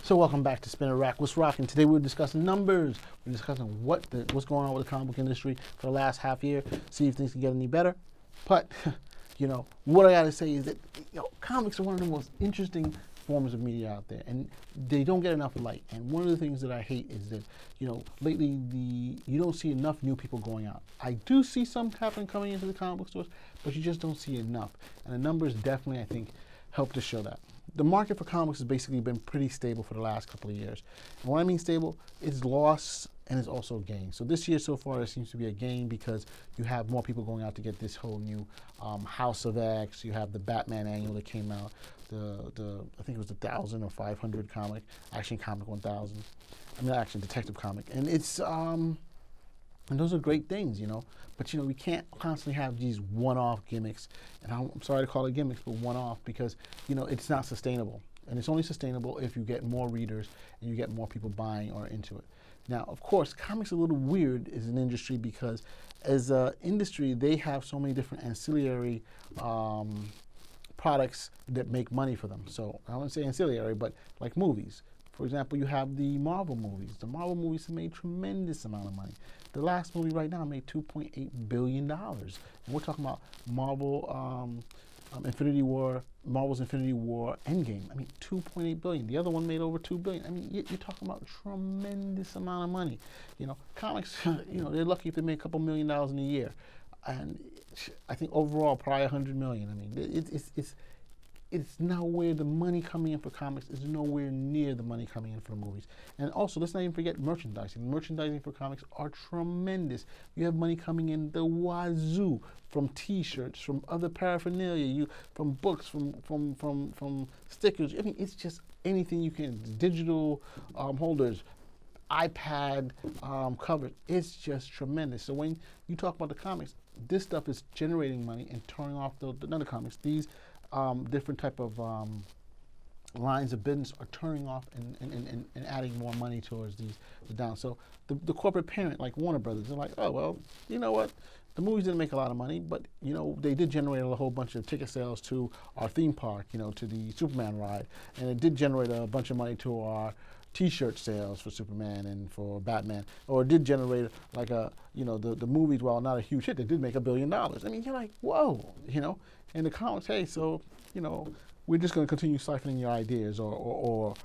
So welcome back to Spinner Rack. What's rocking? Today we're discussing numbers. We're discussing what's going on with the comic book industry for the last half year. See if things can get any better. But what I gotta say is that comics are one of the most interesting forms of media out there, and they don't get enough light. And one of the things that I hate is that lately you don't see enough new people going out. I do see some happening coming into the comic book stores, but you just don't see enough. And the numbers definitely, I think, help to show that. The market for comics has basically been pretty stable for the last couple of years. And when I mean stable, it's loss and it's also gain. So this year so far, there seems to be a gain because you have more people going out to get this whole new House of X. You have the Batman annual that came out. I think it was 1,000 or 500 comic, Action Comic 1,000. I mean, Action Detective Comic, and it's and those are great things, But we can't constantly have these one-off gimmicks, and I'm sorry to call it gimmicks, but one-off because it's not sustainable, and it's only sustainable if you get more readers and you get more people buying or into it. Now, of course, comics are a little weird as an industry because as an industry, they have so many different ancillary products that make money for them. So I wouldn't say ancillary, but like movies. For example, you have the Marvel movies. The Marvel movies have made tremendous amount of money. The last movie right now made $2.8 billion. And we're talking about Marvel Infinity War, Marvel's Infinity War Endgame. I mean, $2.8 billion. The other one made over $2 billion. I mean, you're talking about tremendous amount of money. Comics, they're lucky if they make a couple $1 million in a year. And I think overall, probably $100 million. I mean, it's nowhere, the money coming in for comics is nowhere near the money coming in for the movies. And also, let's not even forget merchandising. Merchandising for comics are tremendous. You have money coming in the wazoo from T-shirts, from other paraphernalia, from books, from stickers. I mean, it's just anything you can. Digital holders, iPad covers. It's just tremendous. So when you talk about the comics, this stuff is generating money and turning off the other comics. These different type of lines of business are turning off and adding more money towards the down. So the corporate parent, like Warner Brothers, they're like, oh, well, you know what? The movies didn't make a lot of money, but, they did generate a whole bunch of ticket sales to our theme park, to the Superman ride. And it did generate a bunch of money to our T-shirt sales for Superman and for Batman, or it did generate like the movies, while not a huge hit, they did make $1 billion. I mean, you're like, whoa, And the comics, hey, so, we're just going to continue siphoning your ideas or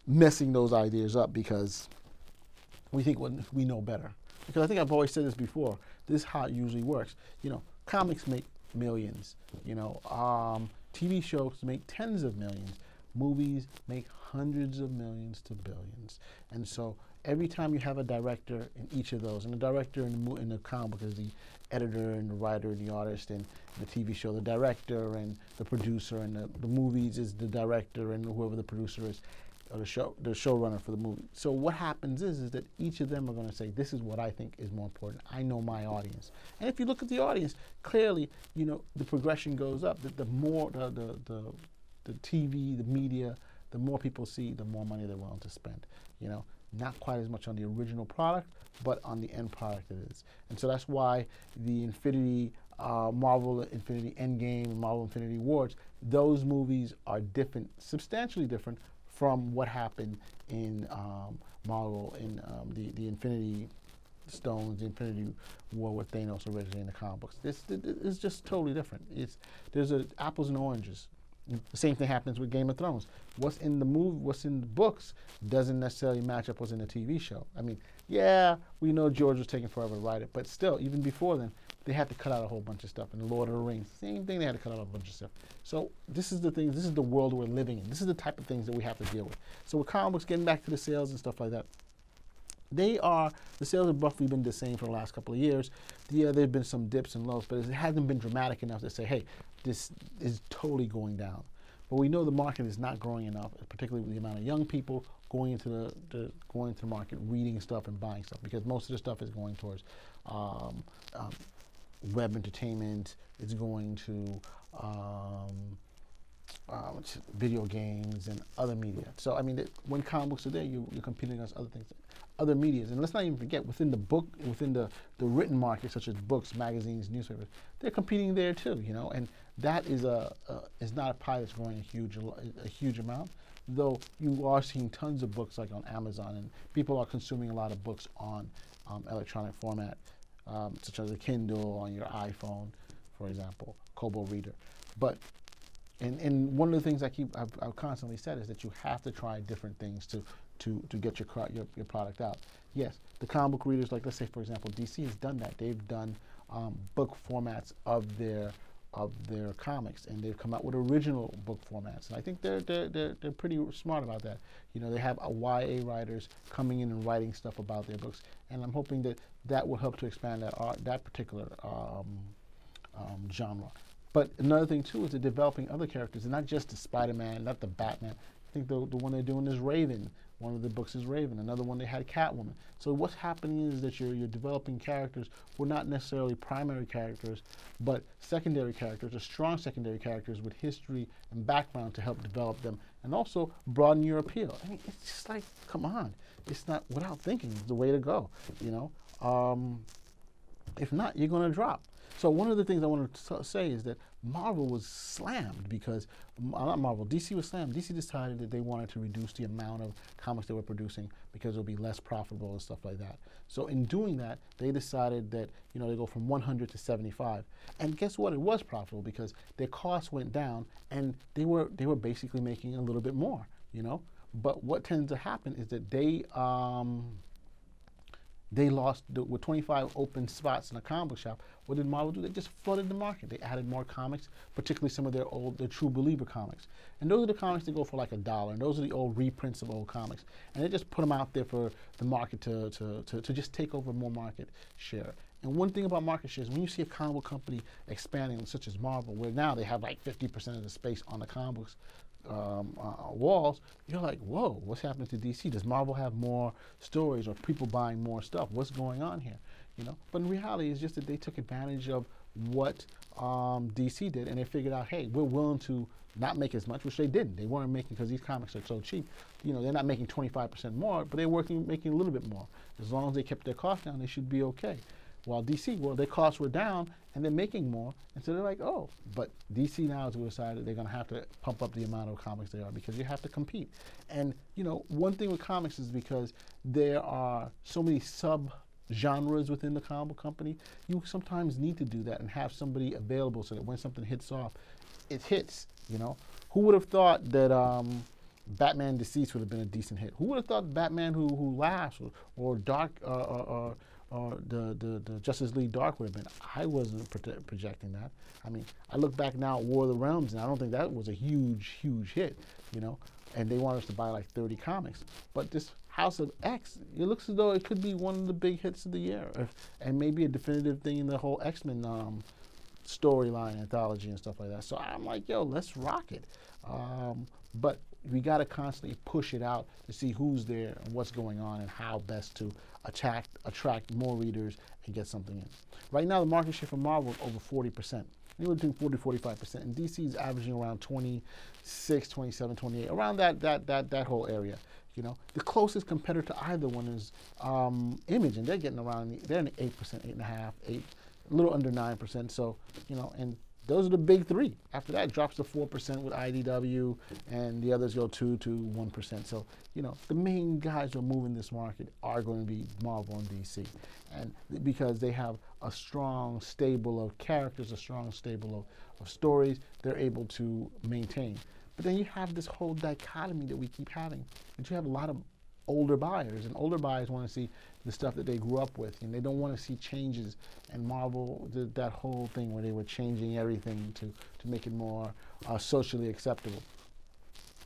messing those ideas up because we think we know better. Because I think I've always said this before. This is how it usually works. Comics make millions. TV shows make tens of millions. Movies make hundreds of millions to billions. And so every time you have a director in each of those, and the director in the comic book is the editor and the writer and the artist, and the TV show, the director and the producer, and the movies is the director and whoever the producer is, or the showrunner for the movie. So what happens is that each of them are going to say, this is what I think is more important. I know my audience. And if you look at the audience, clearly, the progression goes up. The more the TV, the media, the more people see, the more money they're willing to spend. Not quite as much on the original product, but on the end product it is. And so that's why the Marvel Infinity Endgame, Marvel Infinity Wars, those movies are different, substantially different from what happened in Marvel in the Infinity Stones, the Infinity War with Thanos originally in the comic books. This is just totally different. There's apples and oranges. The same thing happens with Game of Thrones. What's in the movie, what's in the books doesn't necessarily match up what's in the TV show. I mean, yeah, we know George was taking forever to write it, but still, even before then, they had to cut out a whole bunch of stuff. In The Lord of the Rings, same thing, they had to cut out a bunch of stuff. So this is the thing, this is the world we're living in. This is the type of things that we have to deal with. So with comic books, getting back to the sales and stuff like that, the sales have roughly been the same for the last couple of years. Yeah, there have been some dips and lows, but it hasn't been dramatic enough to say, hey, this is totally going down. But we know the market is not growing enough, particularly with the amount of young people going into the market, reading stuff and buying stuff, because most of the stuff is going towards web entertainment. It's going to video games and other media. So I mean, when comic books are there, you're competing against other things. other medias. And let's not even forget, within the written market, such as books, magazines, newspapers, they're competing there too, you know. And that is is not a pie that's growing a huge amount. Though you are seeing tons of books like on Amazon, and people are consuming a lot of books on electronic format, such as a Kindle on your iPhone, for example, Kobo Reader. But and one of the things I've constantly said is that you have to try different things to get your product out. Yes, the comic book readers, like let's say for example, DC has done that. They've done book formats of their comics, and they've come out with original book formats. And I think they're pretty smart about that. You know, they have YA writers coming in and writing stuff about their books, and I'm hoping that will help to expand that particular genre. But another thing too is they're developing other characters, and not just the Spider-Man, not the Batman. I think the one they're doing is Raven. One of the books is Raven. Another one they had Catwoman. So what's happening is that you're developing characters who are not necessarily primary characters, but secondary characters, or strong secondary characters with history and background to help develop them, and also broaden your appeal. I mean, it's just like, come on, it's not without thinking. It's the way to go, you know. If not, you're going to drop. So one of the things I want to say is that Marvel was slammed because, not Marvel, DC was slammed. DC decided that they wanted to reduce the amount of comics they were producing because it would be less profitable and stuff like that. So in doing that, they decided that, you know, they go from 100 to 75. And guess what? It was profitable because their costs went down and they were basically making a little bit more, you know. But what tends to happen is that they lost, with 25 open spots in a comic book shop. What did Marvel do? They just flooded the market. They added more comics, particularly some of their True Believer comics. And those are the comics that go for like $1. And those are the old reprints of old comics. And they just put them out there for the market to just take over more market share. And one thing about market share is when you see a comic book company expanding, such as Marvel, where now they have like 50% of the space on the comic books walls, you're like, whoa, what's happening to DC? Does Marvel have more stories or people buying more stuff? What's going on here? You know, but in reality, it's just that they took advantage of what DC did, and they figured out, hey, we're willing to not make as much, which they didn't. They weren't making, because these comics are so cheap. You know, they're not making 25% more, but they're making a little bit more. As long as they kept their costs down, they should be okay. While DC, well, their costs were down and they're making more, and so they're like, oh, but DC now has decided they're going to have to pump up the amount of comics they are because you have to compete. And, you know, one thing with comics is because there are so many sub-genres within the comic book company, you sometimes need to do that and have somebody available so that when something hits off, it hits, you know. Who would have thought that Batman Deceased would have been a decent hit? Who would have thought Batman Who Laughs or Dark or the Justice League Dark would have been? I wasn't projecting that. I mean, I look back now at War of the Realms, and I don't think that was a huge hit, you know, and they wanted us to buy like 30 comics. But this House of X, it looks as though it could be one of the big hits of the year, and maybe a definitive thing in the whole X-Men storyline, anthology, and stuff like that. So I'm like, yo, let's rock it. But we got to constantly push it out to see who's there and what's going on and how best to attract more readers and get something in. Right now, the market share for Marvel is over 40%. Anywhere between 40-45%. And DC is averaging around 26, 27, 28, around that whole area. You know, the closest competitor to either one is Image, and they're getting around, they're in the 8%, 8.5%, 8, a little under 9%. So, you know, and those are the big three. After that, it drops to 4% with IDW, and the others go 2 to 1%. So, you know, the main guys who are moving this market are going to be Marvel and DC. And because they have a strong stable of characters, a strong stable of stories, they're able to maintain. But then you have this whole dichotomy that we keep having, that you have a lot of older buyers, and older buyers want to see the stuff that they grew up with, and they don't want to see changes. And Marvel did that whole thing where they were changing everything to make it more socially acceptable.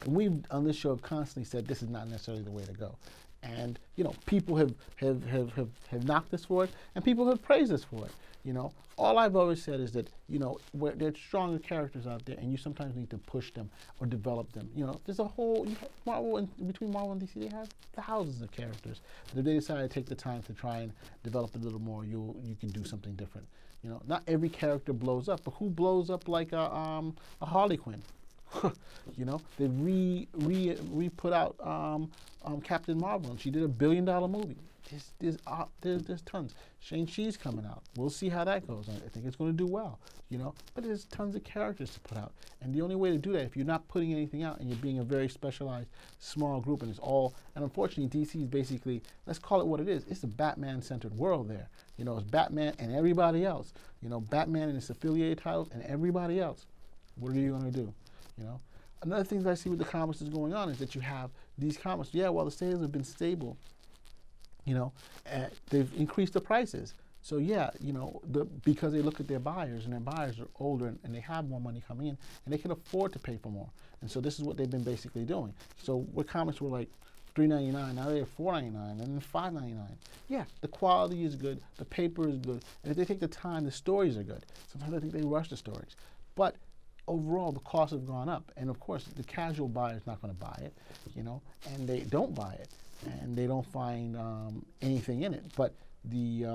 And we've, on this show, have constantly said this is not necessarily the way to go. And, you know, people have knocked us for it, and people have praised us for it. You know, all I've always said is that, you know, there's stronger characters out there, and you sometimes need to push them or develop them. You know, there's a whole, between Marvel and DC, they have thousands of characters. But if they decide to take the time to try and develop a little more, you can do something different. You know, not every character blows up, but who blows up like a Harley Quinn? You You know, they re put out Captain Marvel, and she did $1 billion movie. There's tons. Shang-Chi's coming out. We'll see how that goes. I think it's going to do well, you know. But there's tons of characters to put out, and the only way to do that, if you're not putting anything out and you're being a very specialized, small group, and it's all. And unfortunately, DC is basically, let's call it what it is. It's a Batman-centered world there. You know, it's Batman and everybody else. You know, Batman and its affiliated titles and everybody else. What are you going to do? You know. Another thing that I see with the comics that's going on is that you have these comics. Yeah, well, the sales have been stable. You know, they've increased the prices. So yeah, you know, because they look at their buyers, and their buyers are older and they have more money coming in, and they can afford to pay for more. And so this is what they've been basically doing. So where comics were like $3.99, now they're $4.99 and then $5.99. Yeah, the quality is good, the paper is good, and if they take the time, the stories are good. Sometimes I think they rush the stories, but overall the costs have gone up, and of course the casual buyer is not going to buy it, you know, and they don't buy it, and they don't find anything in it. But the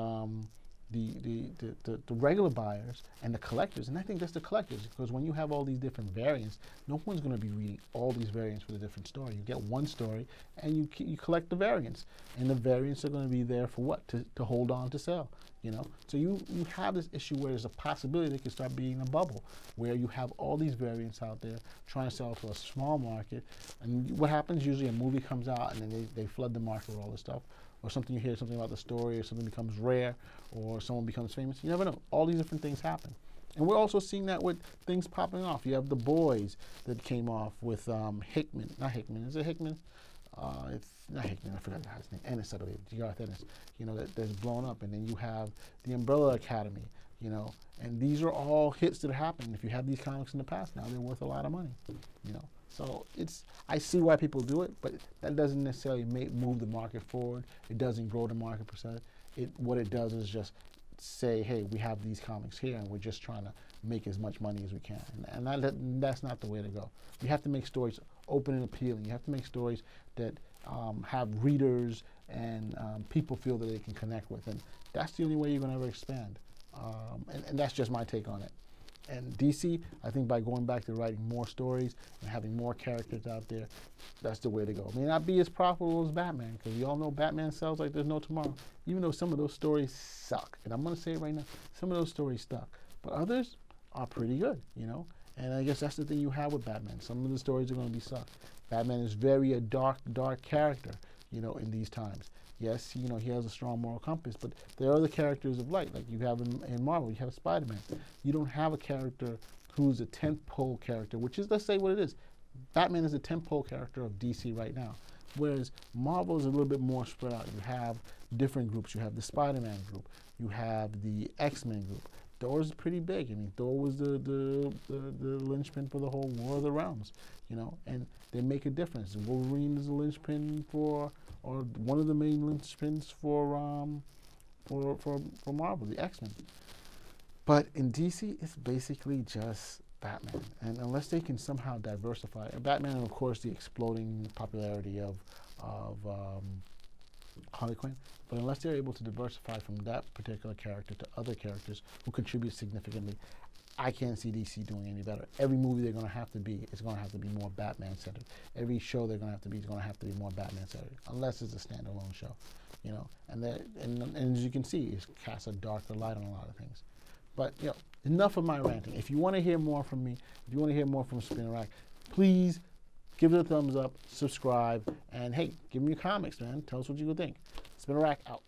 regular buyers and the collectors, and I think that's the collectors, because when you have all these different variants, no one's going to be reading all these variants for a different story. You get one story, and you collect the variants, and the variants are going to be there for what? To hold on to sell, you know. So you have this issue where there's a possibility it could start being a bubble, where you have all these variants out there trying to sell to a small market, and what happens usually, a movie comes out and then they flood the market with all this stuff. Or something, you hear something about the story, or something becomes rare, or someone becomes famous. You never know. All these different things happen. And we're also seeing that with things popping off. You have The Boys that came off with Hickman. Not Hickman. Is it Hickman? It's not Hickman. I forgot his name. Ennis, I believe. Garth Ennis. You know, that's blown up. And then you have The Umbrella Academy. You know, and these are all hits that are happening. If you have these comics in the past, now they're worth a lot of money. You know. So I see why people do it, but that doesn't necessarily move the market forward. It doesn't grow the market per se. What it does is just say, hey, we have these comics here, and we're just trying to make as much money as we can. And that's not the way to go. You have to make stories open and appealing. You have to make stories that have readers and people feel that they can connect with. And that's the only way you're going to ever expand. And that's just my take on it. And DC, I think by going back to writing more stories and having more characters out there, that's the way to go. It may not be as profitable as Batman, because we all know Batman sells like there's no tomorrow, even though some of those stories suck. And I'm going to say it right now, some of those stories suck. But others are pretty good, you know? And I guess that's the thing you have with Batman. Some of the stories are going to be suck. Batman is very a dark character, you know, in these times. Yes, you know, he has a strong moral compass, but there are other characters of light, like you have in Marvel. You have Spider-Man. You don't have a character who's a tentpole character, which is, let's say what it is. Batman is a tentpole character of DC right now, whereas Marvel is a little bit more spread out. You have different groups. You have the Spider-Man group. You have the X-Men group. Thor is pretty big. I mean, Thor was the linchpin for the whole War of the Realms, you know, and they make a difference. Wolverine is a linchpin for, or one of the main linchpins for Marvel, the X-Men. But in DC, it's basically just Batman. And unless they can somehow diversify, Batman, and of course the exploding popularity of Harley Quinn, but unless they're able to diversify from that particular character to other characters who contribute significantly, I can't see DC doing any better. Every movie they're going to have to be is going to have to be more Batman-centered. Every show they're going to have to be is going to have to be more Batman-centered, unless it's a standalone show, you know. And as you can see, it casts a darker light on a lot of things. But, you know, enough of my ranting. If you want to hear more from me, if you want to hear more from Spinner Rack, please give it a thumbs up, subscribe, and hey, give me your comics, man. Tell us what you think. Spinner Rack out.